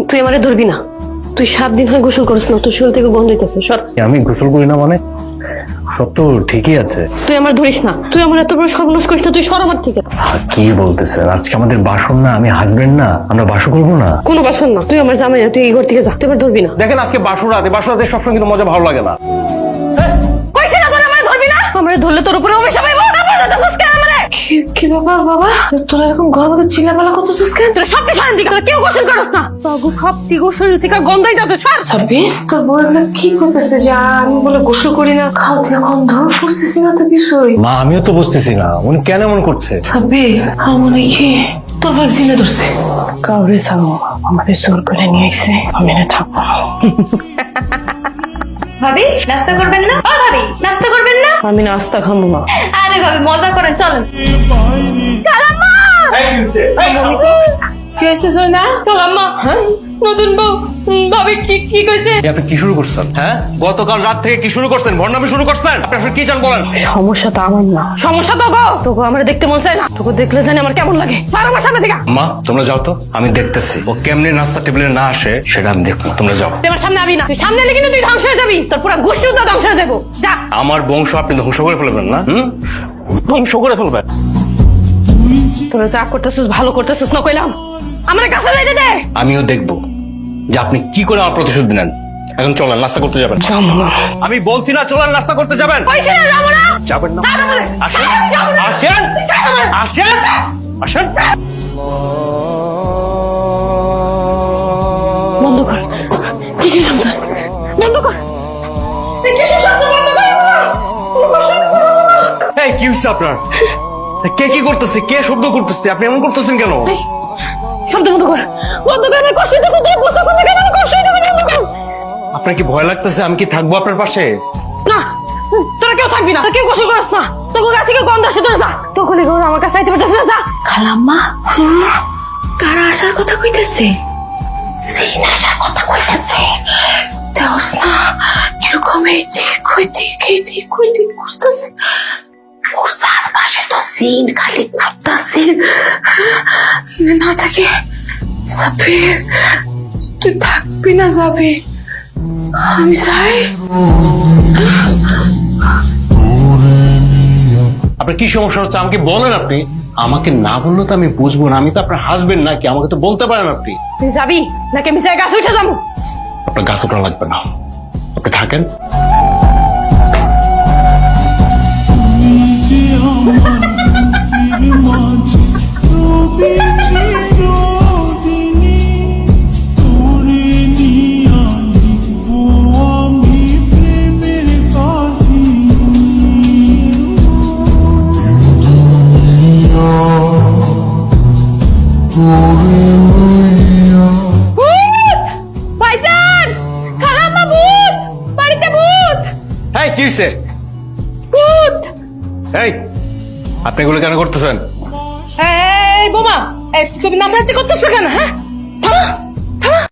তুই আমারে ধরবি না। তুই 7 দিন হয় গোসল করিস না, তোর শরীর থেকে গন্ধ হইতেছে। সর। আমি গোসল করি না মানে? সব তো ঠিকই আছে। তুই আমার ধরিস না, তুই আমার এত বড় সর্বনাশ করিস না, তুই সর আমার থেকে। কি বলতেছেন? আজকে আমাদের বাসন না, আমি হাজবেন্ড না, আমরা বাসন করবো না। কোনো বাসন না, তুই আমার জামাই না, তুই এই ঘর থেকে যা, তুই আমার ধরবি না। দেখেন আজকে বাসন রাতে সবসময় কিন্তু মজা ভালো লাগে না। কইছিস না তোর আমারে ধরবি না? আমারে ধরলে তোর উপরে অভিশাপ হইব। কি ব্যাপার বাবা, তোরা এরকম ঘর মধ্যে চিল্লাপালা করতেছিস কেন? তোরা সব শান্তি কর, কেউ গোসল করস না। বাবু ভাবতি গোসল থেকে গন্ধই যাচ্ছে। সর। সাব্বির, তোর বউরা কি করতেছে যে আমি বলে গোসল করি না, খাও থেকে গন্ধ বুঝতেছি না তো কিছুই। মা আমিও তো বুঝতেছি না উনি কেন এমন করছে। সাব্বির, আমার কি তোর ভ্যাকসিনে ধরছে? কাউরে সামো আমাদের জোর করে নিয়ে এসে আমি না থাকবো। ভাবি নাস্তা করবেন না? ও ভাবি নাস্তা করবেন না? আমি নাস্তা খাবো না। আরে ভাবি মজা করেন, চলেন। খালাম্মা! কি হয়েছে জয়না? খালাম্মা, নতুন বউ ভাবি কি কইছে? আপনি কি শুরু করছেন? হ্যাঁ, গতকাল রাত থেকে কি শুরু করছেন? ভণ্ডামি শুরু করছেন? আপনি আসলে কি চান বলেন? সমস্যা তো আমার না, সমস্যা তো গো। তোকে আমার দেখতে মন চায় না, তোকে দেখলে জানি আমার কেমন লাগে। আর আমার সামনে থেকে মা তোমরা যাও তো, আমি দেখতেছি ও কেমনে নাস্তা টেবিলে না আসে সেটা আমি দেখবো। তোমরা যাও। তুই আমার সামনে আবি না, তুই সামনে এলে কিন্তু তুই ধ্বংস হয়ে যাবি, তোর পুরো গোষ্ঠী তো ধ্বংস হয়ে দেবো। যা। আমার বংশ আপনি ধ্বংস করে ফেলবেন না? ধ্বংস করে ফেলবেন। তোরা যা করতেছিস ভালো করতেছিস না কইলাম। আমার কাছে যাইতে দে। আমিও দেখবো যে আপনি কি করে আমার প্রতিশোধ নেন। এখন চলেন নাস্তা করতে যাবেন। যাবো না। আমি বলছি না চলেন নাস্তা করতে যাবেন। কইছি না যাবো না। যাবেন না? যাবো না। আসেন যাবো না। আসেন আসেন আসেন। বন্ধ কর। কিসের শব্দ? বন্ধ কর। কিসের শব্দ? বন্ধ কর। কোনো কষ্ট আমি করবো না। এই কি হচ্ছে আপনার? কে কি করতেছে? কে শব্দ করতেছে? আপনি এমন করতেছেন কেন? এই, শব্দ বন্ধ কর। বন্ধ কর, আমার কষ্ট হইতেছে, তুই বুঝতেছ না কেন আমার কষ্ট হইতেছে? বন্ধ কর। আপনার কি ভয় লাগতেছে? আমি কি থাকবো আপনার পাশে? না, তোরা কেউ থাকবি না, তোরা কেউ গোসল করিস না। তোকে গা থেকে গন্ধ আসে, তোরা যা। তোকে লিখে আমার কাছে আইতে পারতেছিস না, যা। খালাম্মা, কারা আসার কথা কইতেছে? সিন আসার কথা কইতেছে। দেওস না, এরকম এইদিক ওইদিক খুঁজতেছে। ওর চারপাশে তো সিন খালি ঘুরতেছে। না থাকে সাবির, তুই থাকবি না যাবি? আমি চাই। আপনার কি সমস্যা হচ্ছে আমাকে বলেন। আপনি আমাকে না বললে তো আমি বুঝবো না। আমি তো আপনার হাজবেন্ড নাকি, আমাকে তো বলতে পারেন আপনি। তুই যাবি নাকি আমি যাই গাছে উঠে যাবো? আপনার গাছ ওঠা লাগবে না, আপনি থাকেন। ভাইজান, খালাম্মা ভূত, বাড়িতে ভূত। এই কি হয়েছে? ভূত। এই আপনি এগুলো কেন করতেছেন? এই বোমা, এই তুমি নাচানাচি করতেছো কেন? হ্যাঁ,